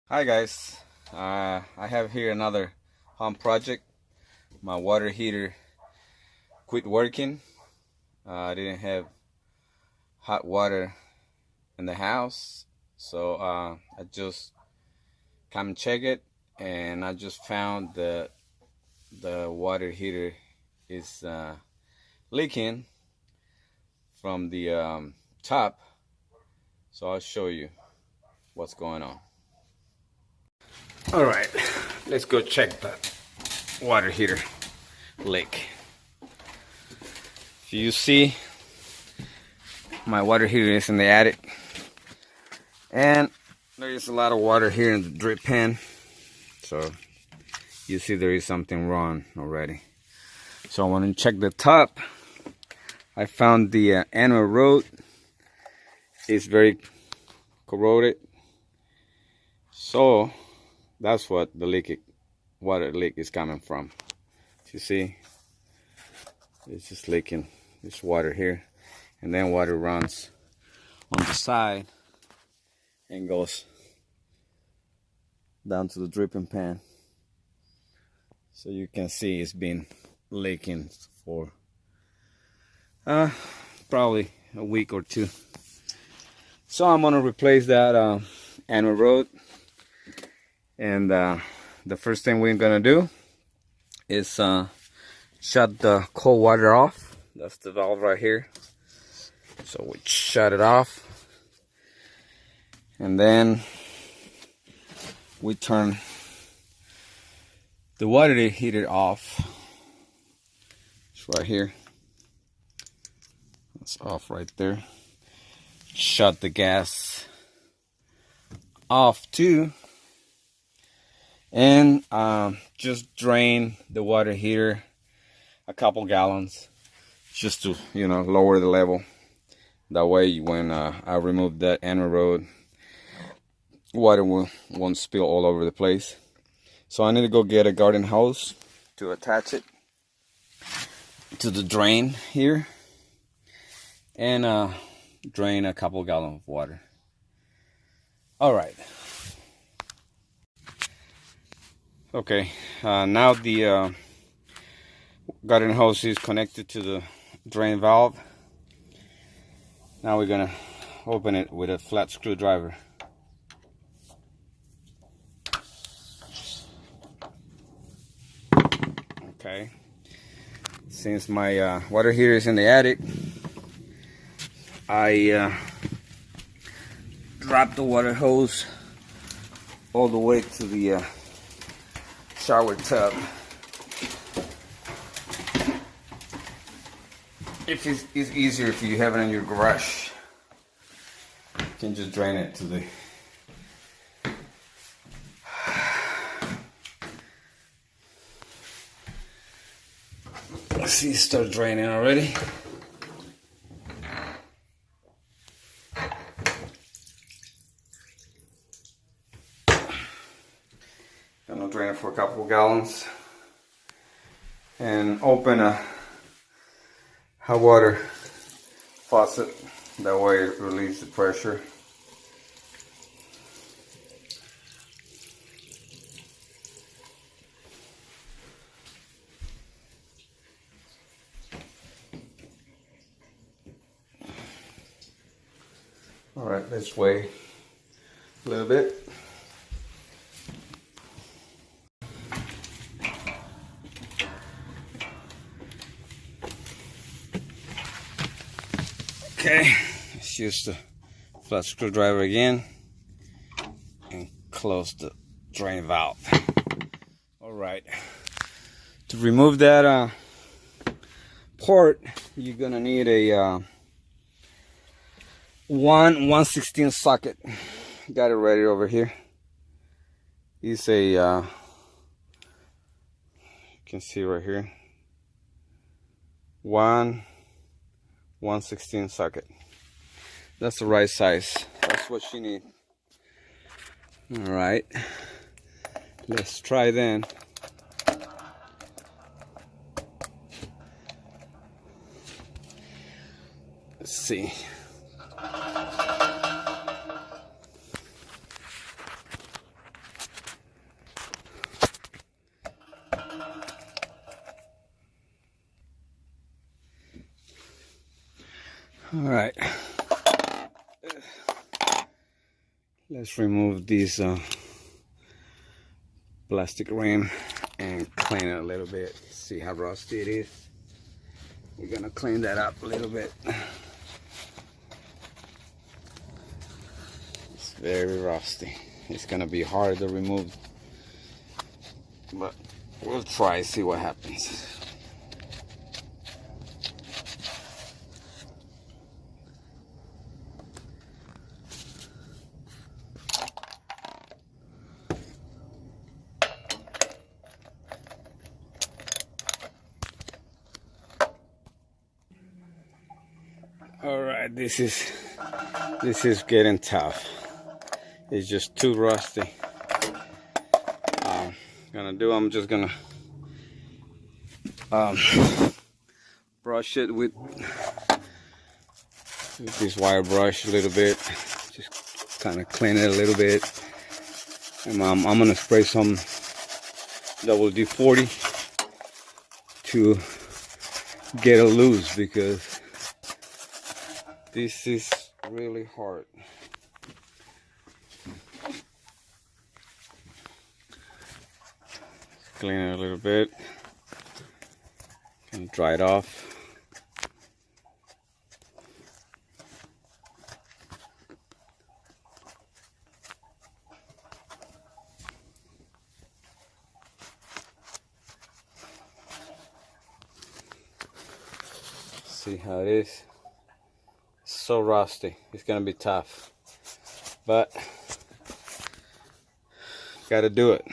Hi guys, I have here another home project. My water heater quit working. I didn't have hot water in the house, so I just come and check it, and I just found that the water heater is leaking from the top. So I'll show you what's going on. All right, let's go check that water heater leak. If you see, my water heater is in the attic, and there is a lot of water here in the drip pan, so you see there is something wrong already. So I want to check the top. I found the anode rod is very corroded, so that's what the water leak is coming from. You see, it's just leaking this water here, and then water runs on the side and goes down to the dripping pan. So you can see it's been leaking for probably a week or two. So I'm gonna replace that anode rod, and the first thing we're gonna do is shut the cold water off. That's the valve right here. So we shut it off, and then we turn the water heater off. It's right here. It's off right there. Shut the gas off too, and just drain the water heater a couple gallons, just to lower the level. That way, when I remove that anode rod, water won't spill all over the place. So I need to go get a garden hose to attach it to the drain here, and drain a couple gallons of water. All right. Okay, now the garden hose is connected to the drain valve. Now we're gonna open it with a flat screwdriver. Okay, since my water heater is in the attic, I dropped the water hose all the way to the shower tub. If it's easier if you have it in your garage, you can just drain it to the let's see, start draining already. Gonna drain it for a couple of gallons and open a hot water faucet. That way it relieves the pressure. All right, let's wait a little bit. Okay, let's use the flat screwdriver again and close the drain valve. All right, to remove that port, you're gonna need a 1/16 socket. Got it ready over here. It's a you can see right here, 1/16 socket. That's the right size. That's what you need. All right, let's try then. Let's see. All right, let's remove this plastic rim and clean it a little bit. See how rusty it is. We're gonna clean that up a little bit. It's very rusty. It's gonna be hard to remove, but we'll try, see what happens. All right, this is getting tough. It's just too rusty. I'm just gonna brush it with this wire brush a little bit. Just kind of clean it a little bit. And I'm gonna spray some WD-40 to get it loose, because this is really hard. Clean it a little bit and dry it off. See how it is? So rusty. It's gonna be tough, but gotta do it.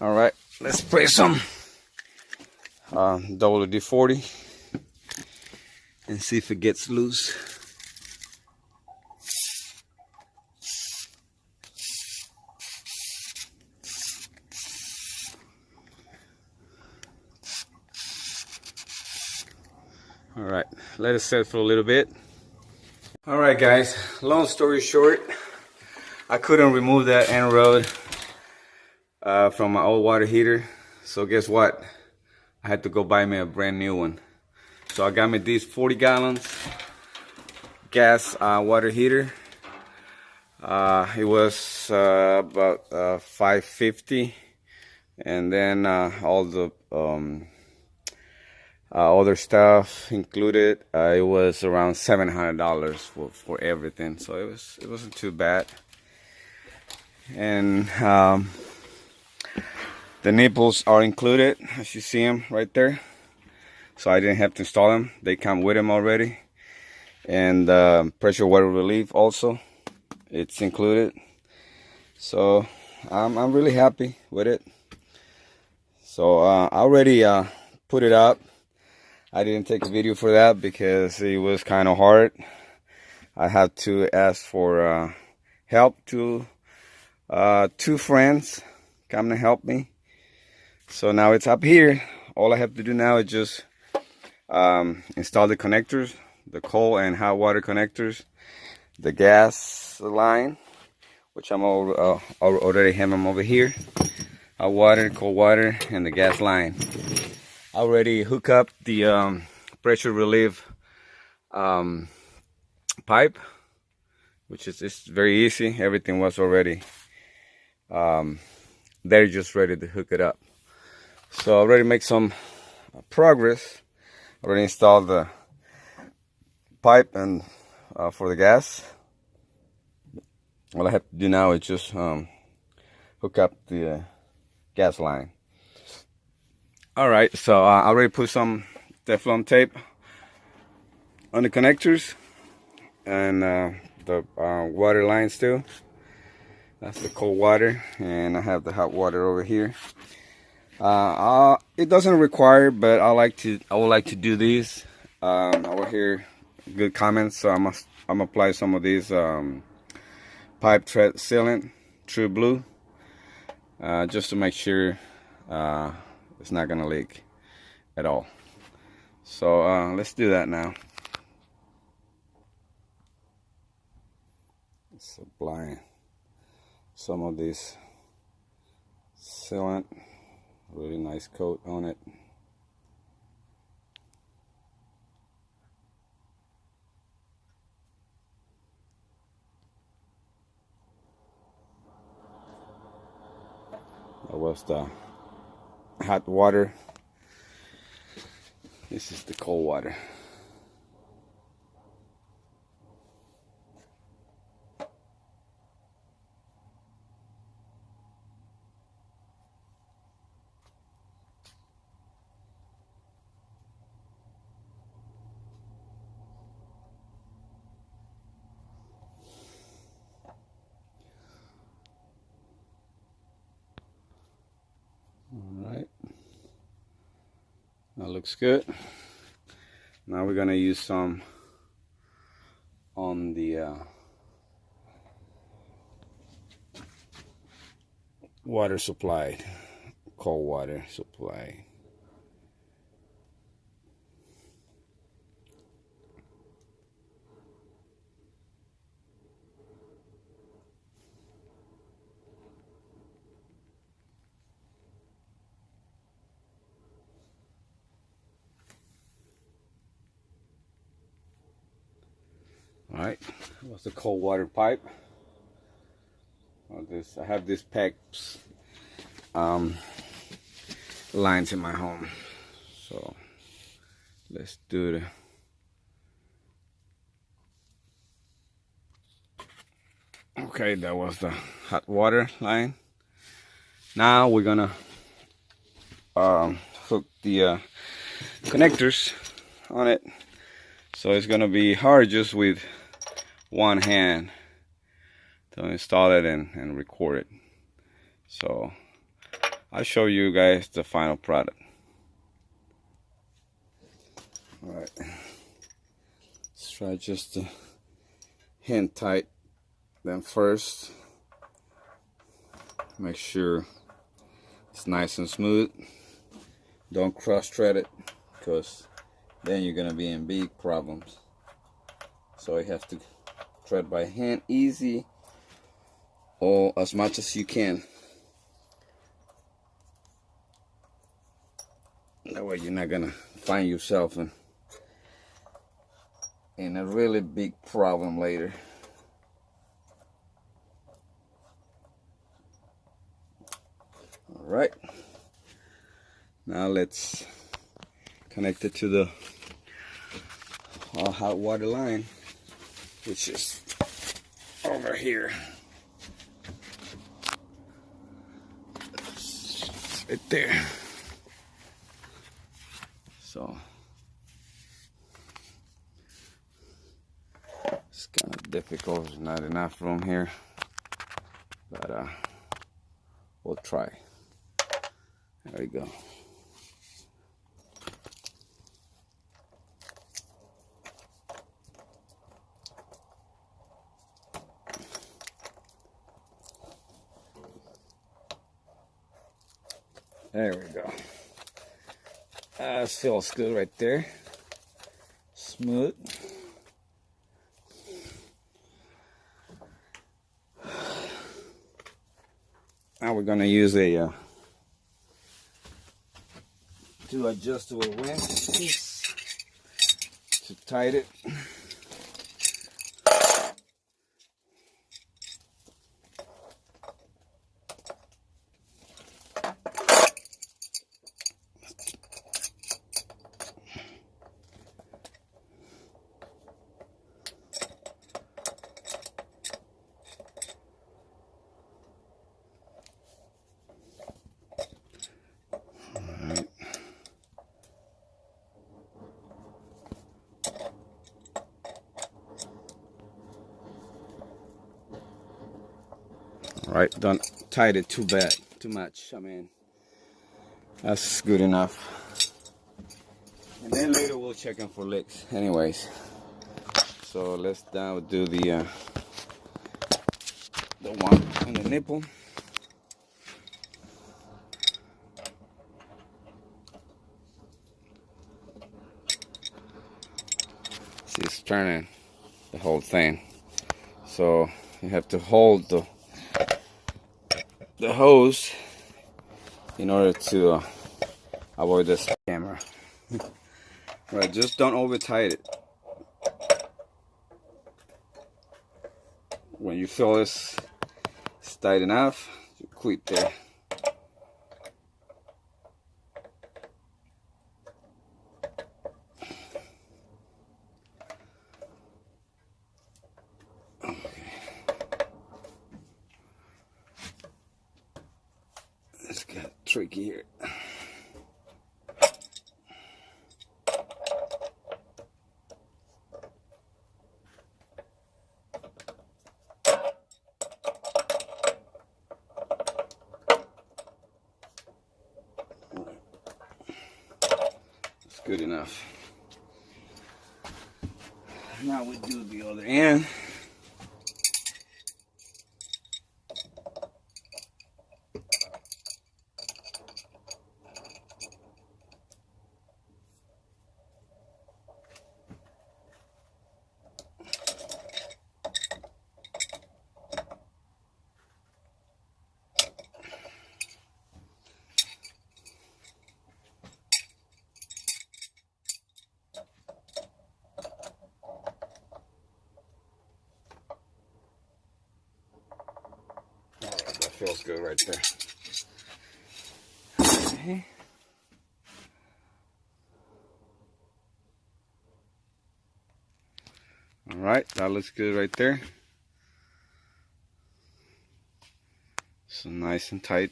All right, let's spray some WD-40 and see if it gets loose. All right, let it set for a little bit. All right, guys, long story short, I couldn't remove that end rod from my old water heater. So guess what? I had to go buy me a brand new one. So I got me this 40 gallons gas water heater. It was about $5.50, and then all the other stuff included, it was around $700 for everything. So it wasn't too bad. And the nipples are included, as you see them right there. So I didn't have to install them. They come with them already. And pressure water relief also, it's included. So I'm really happy with it. So I already put it up. I didn't take a video for that because it was kind of hard. I had to ask for help to 2 friends come to help me. So now it's up here. All I have to do now is just install the connectors, the cold and hot water connectors, the gas line, which I'm already have them over here. Hot water, cold water, and the gas line. I already hook up the pressure relief pipe, which is it's very easy. Everything was already they're just ready to hook it up. So I already make some progress. Already installed the pipe and for the gas. All I have to do now is just hook up the gas line. All right, so I already put some Teflon tape on the connectors and the water lines too. That's the cold water, and I have the hot water over here. It doesn't require, but I would like to do these. I will hear good comments, so I'm apply some of these pipe thread sealant, True Blue, just to make sure it's not gonna leak at all. So let's do that now. Let's apply some of this sealant, really nice coat on it. That was the hot water. This is the cold water. All right, that looks good. Now we're gonna use some on the water supply, cold water supply. All right, that was the cold water pipe. I have these pipes lines in my home, so let's do the okay. That was the hot water line. Now we're gonna hook the connectors on it. So it's gonna be hard just with one hand to install it and record it. So I'll show you guys the final product. All right, let's try just to hand tight them first. Make sure it's nice and smooth. Don't cross thread it, because then you're gonna be in big problems. So you have to thread by hand, easy, or as much as you can. That way you're not gonna find yourself in a really big problem later. All right, now let's connect it to the hot water line, which is over here. It's right there. So it's kind of difficult. There's not enough room here, but we'll try. There we go. There we go. That feels good right there. Smooth. Now we're gonna use a two adjustable wrenches to tighten it. Right, don't tight it too much. I mean, that's good enough. And then later we'll check in for leaks. Anyways, so let's now do the one on the nipple. See, it's turning the whole thing. So you have to hold the hose in order to avoid this camera. Right, just don't over tight it. When you feel it's tight enough, you quit there. It's kind of tricky here. That's good enough. Now we do the other end. That feels good right there. Okay. All right, that looks good right there. So nice and tight.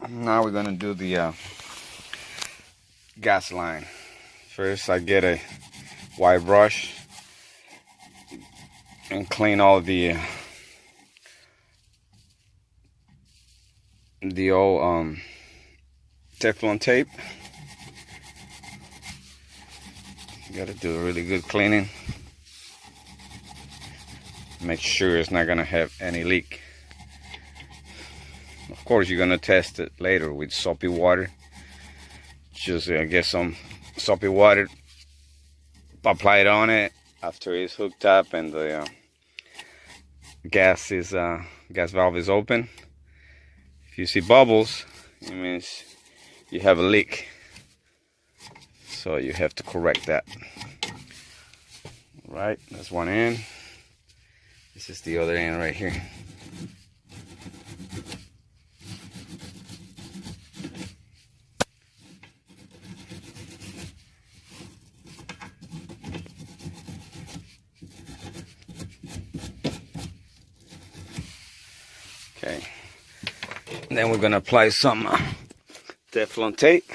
Now we're gonna do the gas line. First, I get a wire brush and clean all the old teflon tape. You gotta do a really good cleaning. Make sure it's not gonna have any leak. Of course, you're gonna test it later with soapy water. Just get some soapy water, apply it on it after it's hooked up and the gas valve is open. If you see bubbles, it means you have a leak. So you have to correct that. Right, that's one end. This is the other end right here. Okay, then we're gonna apply some teflon tape.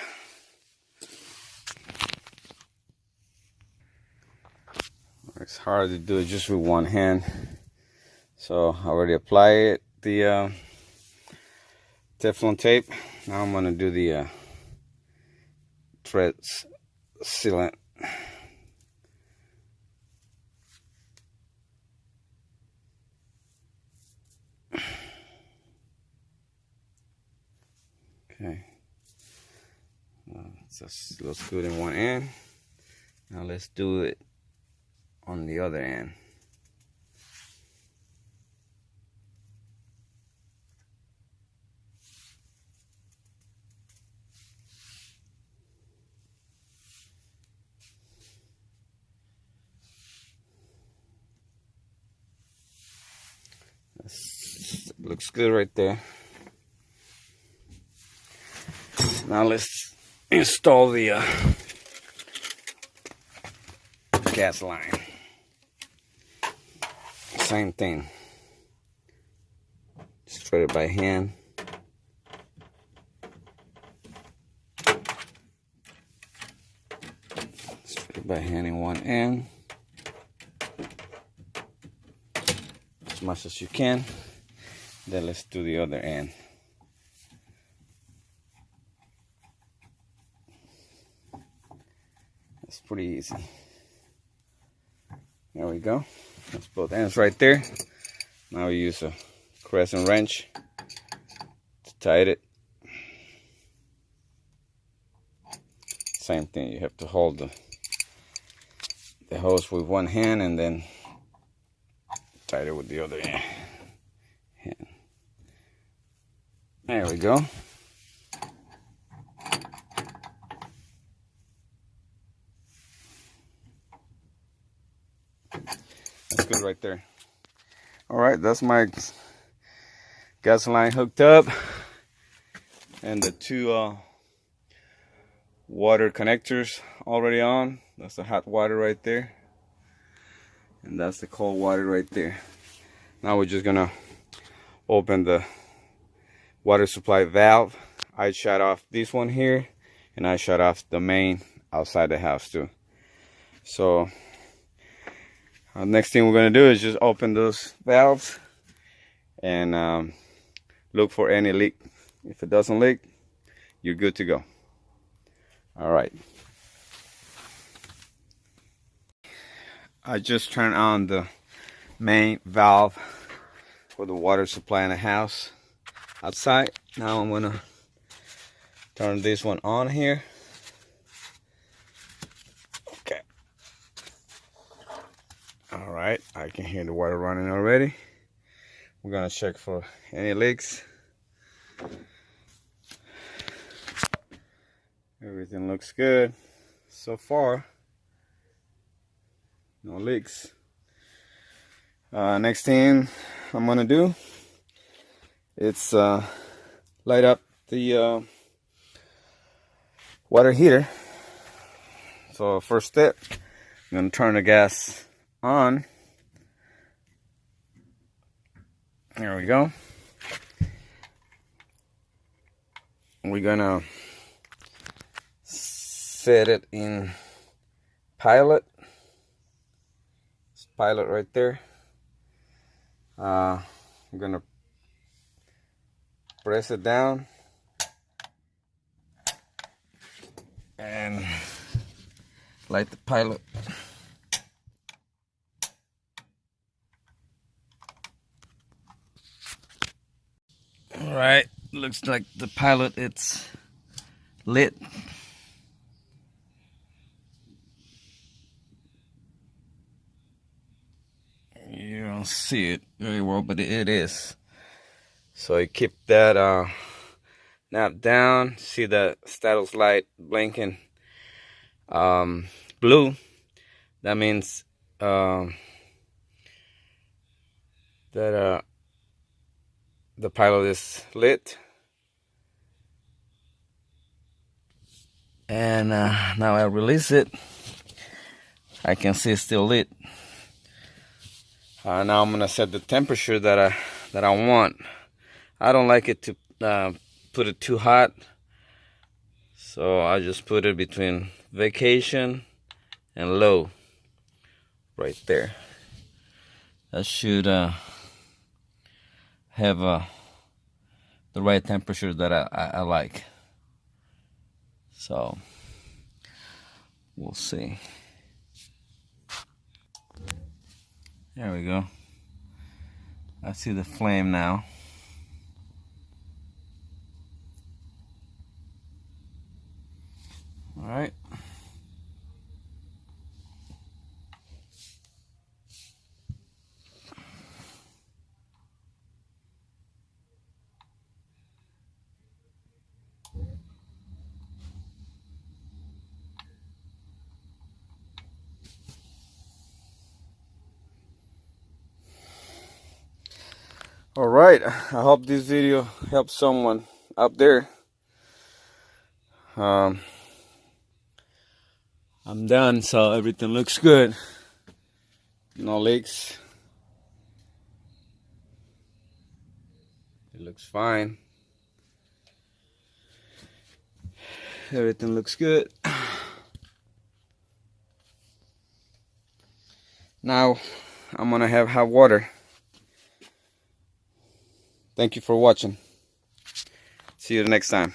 It's hard to do it just with one hand, so I already applied the teflon tape. Now I'm gonna do the thread sealant. Okay, just looks good in one end. Now let's do it on the other end. Looks good right there. Now let's install the gas line. Same thing. Just thread it by hand. Thread it by hand in one end. As much as you can. Then let's do the other end. That's pretty easy. There we go. That's both ends right there. Now we use a crescent wrench to tighten it. Same thing, you have to hold the hose with one hand and then tighten it with the other hand. There we go. That's good right there. All right, that's my gas line hooked up, and the two water connectors already on. That's the hot water right there. And that's the cold water right there. Now we're just gonna open the water supply valve. I shut off this one here, and I shut off the main outside the house too. So next thing we're gonna do is just open those valves and look for any leak. If it doesn't leak, you're good to go. All right. I just turned on the main valve for the water supply in the house outside. Now I'm gonna turn this one on here. Okay. All right, I can hear the water running already. We're gonna check for any leaks. Everything looks good so far. No leaks. Next thing I'm gonna do, it's light up the water heater. So first step, I'm gonna turn the gas on. There we go. We're gonna set it in pilot. It's pilot right there. I'm gonna press it down and light the pilot. All right, looks like the pilot, it's lit. You don't see it very well, but it is. So you keep that knob down. See the status light blinking blue. That means that the pilot is lit. And now I release it. I can see it's still lit. Now I'm gonna set the temperature that I want. I don't like it to put it too hot, so I just put it between vacation and low, right there. That should have the right temperature that I like. So we'll see. There we go. I see the flame now. All right. All right, I hope this video helps someone out there. I'm done, so everything looks good. No leaks. It looks fine. Everything looks good. Now I'm gonna have hot water. Thank you for watching. See you the next time.